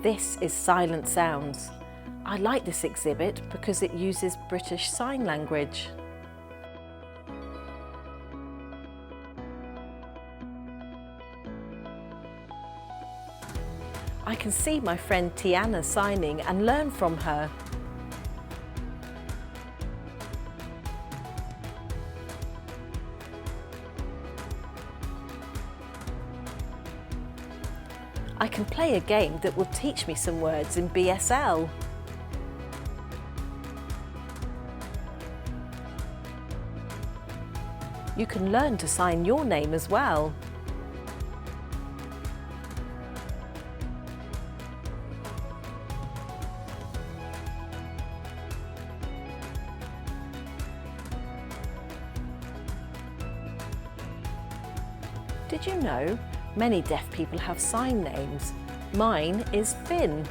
This is Silent Sounds. I like this exhibit because it uses British Sign Language. I can see my friend Tiana signing and learn from her. I can play a game that will teach me some words in BSL. You can learn to sign your name as well. Did you know many deaf people have sign names? Mine is Finn.